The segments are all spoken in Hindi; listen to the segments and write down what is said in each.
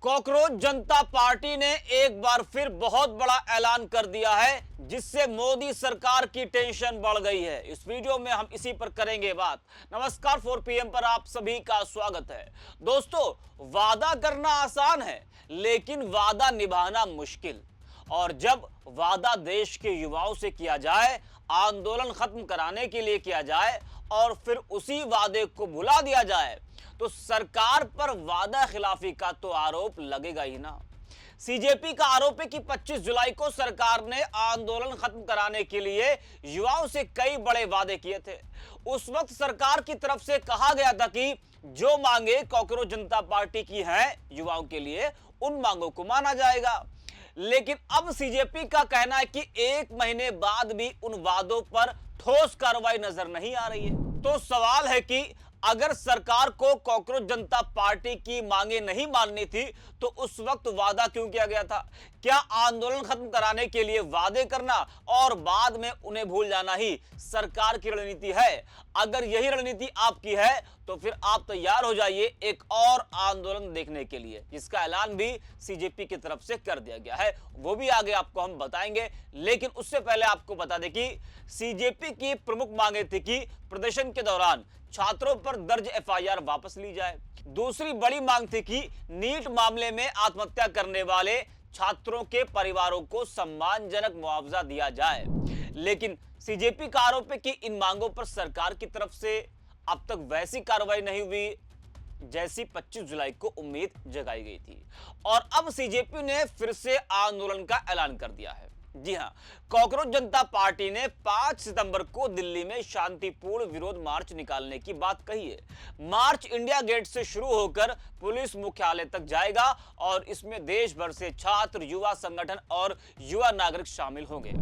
कॉकरोच जनता पार्टी ने एक बार फिर बहुत बड़ा ऐलान कर दिया है, जिससे मोदी सरकार की टेंशन बढ़ गई है। इस वीडियो में हम इसी पर करेंगे बात। नमस्कार, 4 PM पर आप सभी का स्वागत है। दोस्तों, वादा करना आसान है, लेकिन वादा निभाना मुश्किल। और जब वादा देश के युवाओं से किया जाए, आंदोलन खत्म कराने के लिए किया जाए और फिर उसी वादे को भुला दिया जाए, तो सरकार पर वादा खिलाफी का तो आरोप लगेगा ही ना। सीजेपी का आरोप है कि 25 जुलाई को सरकार ने आंदोलन खत्म कराने के लिए युवाओं से कई बड़े वादे किए थे। उस वक्त सरकार की तरफ से कहा गया था कि जो मांगे कॉकरोच जनता पार्टी की हैं युवाओं के लिए, उन मांगों को माना जाएगा। लेकिन अब सीजेपी का कहना है कि 1 महीने बाद भी उन वादों पर ठोस कार्रवाई नजर नहीं आ रही है। तो सवाल है कि अगर सरकार को कॉकरोच जनता पार्टी की मांगे नहीं माननी थी, तो उस वक्त वादा क्यों किया गया था? क्या आंदोलन खत्म कराने के लिए वादे करना और बाद में उन्हें भूल जाना ही सरकार की रणनीति है? अगर यही रणनीति आपकी है, तो फिर आप तैयार हो जाइए एक और आंदोलन देखने के लिए, जिसका ऐलान भी सीजेपी की तरफ से कर दिया गया है। वो भी आगे आपको हम बताएंगे। लेकिन उससे पहले आपको बता दें कि सीजेपी की प्रमुख मांगे थी कि प्रदर्शन के दौरान छात्रों पर दर्ज FIR वापस ली जाए। दूसरी बड़ी मांग थी कि नीट मामले में आत्महत्या करने वाले छात्रों के परिवारों को सम्मानजनक मुआवजा दिया जाए। लेकिन सीजेपी का आरोप है कि इन मांगों पर सरकार की तरफ से अब तक वैसी कार्रवाई नहीं हुई जैसी 25 जुलाई को उम्मीद जगाई गई थी। और अब सीजेपी ने फिर से आंदोलन का ऐलान कर दिया है। जी हां, कॉकरोच जनता पार्टी ने 5 सितंबर को दिल्ली में शांतिपूर्ण विरोध मार्च निकालने की बात कही है। मार्च इंडिया गेट से शुरू होकर पुलिस मुख्यालय तक जाएगा और इसमें देश भर से छात्र, युवा संगठन और युवा नागरिक शामिल होंगे।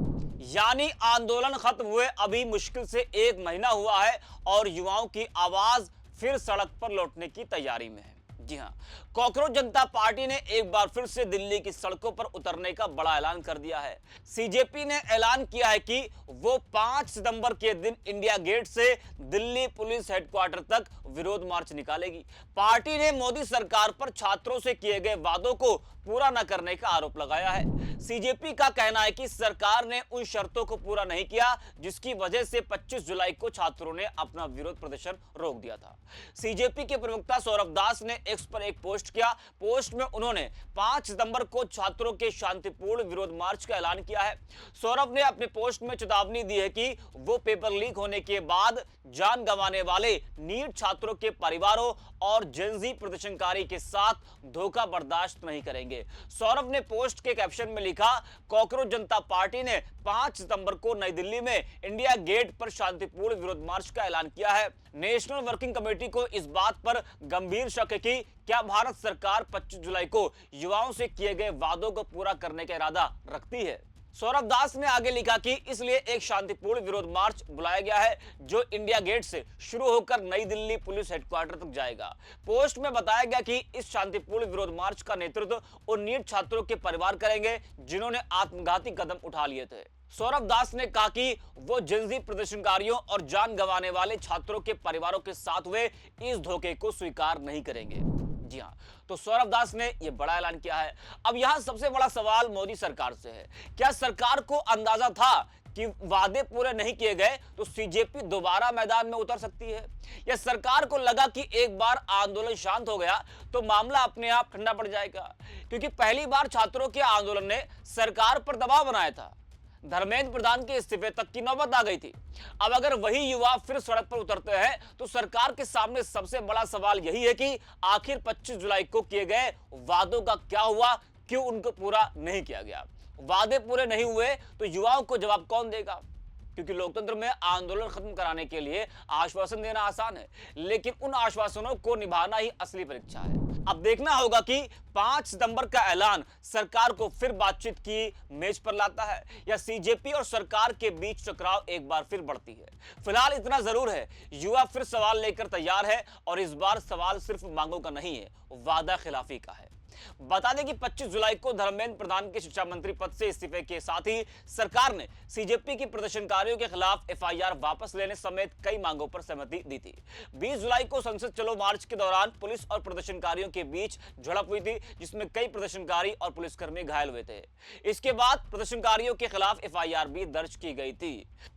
यानी आंदोलन खत्म हुए अभी मुश्किल से 1 महीना हुआ है और युवाओं की आवाज फिर सड़क पर लौटने की तैयारी में है। जी हां, कॉकरोच जनता पार्टी ने एक बार फिर से दिल्ली की सड़कों पर उतरने का बड़ा ऐलान कर दिया है। सीजेपी ने ऐलान किया है कि वो 5 सितंबर के दिन इंडिया गेट से दिल्ली पुलिस हेडक्वार्टर तक विरोध मार्च निकालेगी। पार्टी ने मोदी सरकार पर छात्रों से किए गए वादों को पूरा न करने का आरोप लगाया है। सीजेपी का कहना है कि सरकार ने उन शर्तों को पूरा नहीं किया, जिसकी वजह से 25 जुलाई को छात्रों ने अपना विरोध प्रदर्शन रोक दिया था। सीजेपी के प्रवक्ता सौरभ दास ने एक्स पर एक पोस्ट किया। पोस्ट में उन्होंने 5 सितंबर को छात्रों के शांतिपूर्ण विरोध मार्च का ऐलान किया है। सौरभ ने अपने पोस्ट में चेतावनी दी है कि वो पेपर लीक होने के बाद जान गंवाने वाले नीट छात्रों के परिवारों और जेनजी प्रदर्शनकारी के साथ धोखा बर्दाश्त नहीं करेंगे। सौरभ ने पोस्ट के कैप्शन में लिखा, कॉकरोच जनता पार्टी ने 5 सितंबर को नई दिल्ली में इंडिया गेट पर शांतिपूर्ण विरोध मार्च का ऐलान किया है। नेशनल वर्किंग कमेटी को इस बात पर गंभीर शक है कि क्या भारत सरकार 25 जुलाई को युवाओं से किए गए वादों को पूरा करने का इरादा रखती है। सौरभ दास ने आगे लिखा कि इसलिए एक शांतिपूर्ण विरोध मार्च बुलाया गया है, जो इंडिया गेट से शुरू होकर नई दिल्ली पुलिस हेडक्वार्टर तक जाएगा। पोस्ट में बताया गया कि इस शांतिपूर्ण विरोध मार्च का नेतृत्व उन नीट छात्रों के परिवार करेंगे जिन्होंने आत्मघाती कदम उठा लिए थे। सौरभ दास ने कहा कि वो जेनजी प्रदर्शनकारियों और जान गंवाने वाले छात्रों के परिवारों के साथ हुए इस धोखे को स्वीकार नहीं करेंगे। जी हां, तो सौरभ दास ने यह बड़ा ऐलान किया है। अब यहां सबसे बड़ा सवाल मोदी सरकार से है। क्या सरकार को अंदाजा था कि वादे पूरे नहीं किए गए तो सीजेपी दोबारा मैदान में उतर सकती है? या सरकार को लगा कि एक बार आंदोलन शांत हो गया तो मामला अपने आप ठंडा पड़ जाएगा? क्योंकि पहली बार छात्रों के आंदोलन ने सरकार पर दबाव बनाया था। धर्मेंद्र प्रधान के इस्तीफे तक की नौबत आ गई थी। अब अगर वही युवा फिर सड़क पर उतरते हैं, तो सरकार के सामने सबसे बड़ा सवाल यही है कि आखिर 25 जुलाई को किए गए वादों का क्या हुआ, क्यों उनको पूरा नहीं किया गया? वादे पूरे नहीं हुए तो युवाओं को जवाब कौन देगा? क्योंकि लोकतंत्र में आंदोलन खत्म कराने के लिए आश्वासन देना आसान है, लेकिन उन आश्वासनों को निभाना ही असली परीक्षा है। अब देखना होगा कि 5 सितंबर का ऐलान सरकार को फिर बातचीत की मेज पर लाता है या सीजेपी और सरकार के बीच टकराव एक बार फिर बढ़ती है। फिलहाल इतना जरूर है, युवा फिर सवाल लेकर तैयार है और इस बार सवाल सिर्फ मांगों का नहीं है, वादा खिलाफी का है। बता दें कि 25 जुलाई को धर्मेंद्र प्रधान के शिक्षा मंत्री पद से इस्तीफे के साथ ही सरकार ने सीजेपी के प्रदर्शनकारियों के खिलाफ एफआईआर वापस लेने समेत कई मांगों पर सहमति दी थी। 20 जुलाई को संसद चलो मार्च के दौरान पुलिस और प्रदर्शनकारियों के बीच झड़प हुई थी, जिसमें कई प्रदर्शनकारी और पुलिसकर्मी घायल हुए थे। इसके बाद प्रदर्शनकारियों के खिलाफ एफआईआर भी दर्ज की गई थी।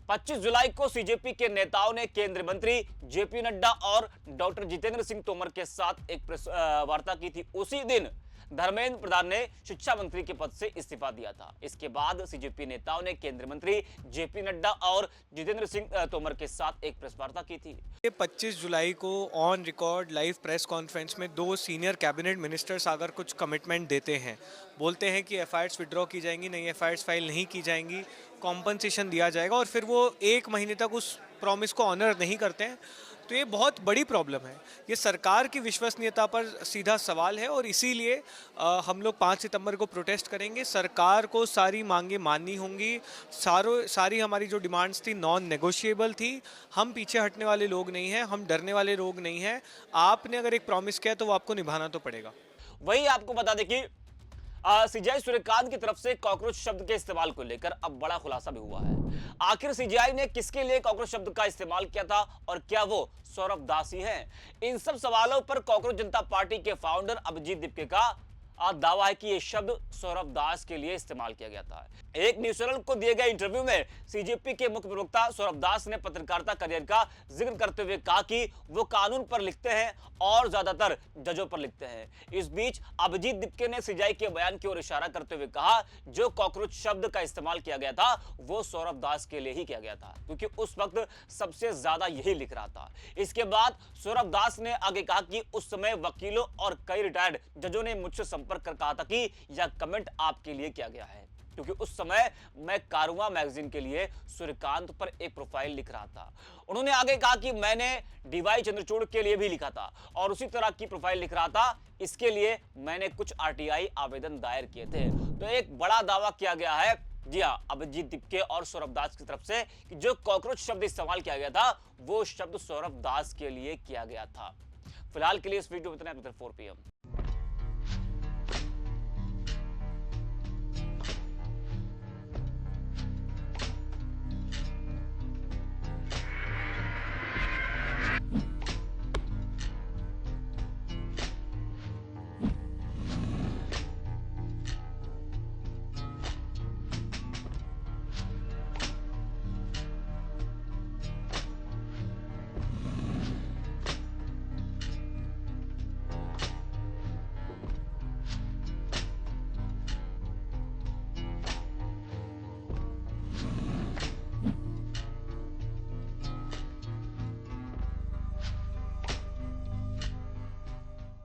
25 जुलाई को सीजेपी के नेताओं ने केंद्रीय मंत्री जेपी नड्डा और डॉक्टर जितेंद्र सिंह तोमर के साथ एक प्रेस वार्ता की थी। उसी दिन धर्मेंद्र प्रधान ने शिक्षा मंत्री के पद से इस्तीफा दिया था। इसके बाद सीजेपी नेताओं ने केंद्रीय मंत्री जेपी नड्डा और जितेंद्र सिंह तोमर के साथ एक प्रेस वार्ता की थी। 25 जुलाई को on record live press conference में 2 सीनियर कैबिनेट मिनिस्टर्स अगर कुछ कमिटमेंट देते हैं, बोलते हैं कि एफआईआर्स विड्रॉ की जाएंगी, नई एफआईआर्स फाइल नहीं की जाएंगी, कॉम्पनसेशन दिया जाएगा, और फिर वो 1 महीने तक उस प्रॉमिस को ऑनर नहीं करते हैं, तो ये बहुत बड़ी प्रॉब्लम है। ये सरकार की विश्वसनीयता पर सीधा सवाल है और इसीलिए हम लोग 5 सितंबर को प्रोटेस्ट करेंगे। सरकार को सारी मांगें माननी होंगी। सारी हमारी जो डिमांड्स थी नॉन नेगोशिएबल थी। हम पीछे हटने वाले लोग नहीं हैं, हम डरने वाले लोग नहीं हैं। आपने अगर एक प्रॉमिस किया तो वो आपको निभाना तो पड़ेगा। वही आपको बता दें कि सीजीआई सूर्यकांत की तरफ से कॉकरोच शब्द के इस्तेमाल को लेकर अब बड़ा खुलासा भी हुआ है। आखिर सीजीआई ने किसके लिए कॉकरोच शब्द का इस्तेमाल किया था और क्या वो सौरभ दास ही हैं? इन सब सवालों पर कॉकरोच जनता पार्टी के फाउंडर अभिजीत दिपके का दावा है कि यह शब्द सौरभ दास के लिए इस्तेमाल किया गया था। एक न्यूज चैनल को दिए गए इंटरव्यू में सीजेपी के मुख्य प्रवक्ता सौरभ दास ने पत्रकारिता करियर का जिक्र करते हुए कहा कि वो कानून पर लिखते हैं और ज्यादातर जजों पर लिखते हैं। इस बीच अभिजीत दिपके ने सीजीआई के बयान की ओर इशारा करते हुए कहा, जो कॉकरोच शब्द का इस्तेमाल किया गया था वो सौरभ दास के लिए ही किया गया था, क्योंकि उस वक्त सबसे ज्यादा यही लिख रहा था। इसके बाद सौरभ दास ने आगे कहा कि उस समय वकीलों और कई रिटायर्ड जजों ने मुझसे संपर्क कर कहा था कि यह कमेंट आपके लिए किया गया है, क्योंकि उस समय मैं कारवां मैगजीन के लिए सूर्यकांत पर एक प्रोफाइल लिख रहा था। उन्होंने आगे कहा कि मैंने डीवाई चंद्रचूड़ के लिए भी लिखा था और उसी तरह की प्रोफाइल लिख रहा था। इसके लिए मैंने कुछ आरटीआई आवेदन दायर किए थे। तो एक बड़ा दावा किया गया है, जी हाँ, अभिजीत दिपके और सौरभ दास की तरफ से, कि जो कॉकरोच शब्द इस्तेमाल किया गया था वो शब्द सौरभ दास के लिए किया गया था। फिलहाल के लिए इस वीडियो में इतना। 4 PM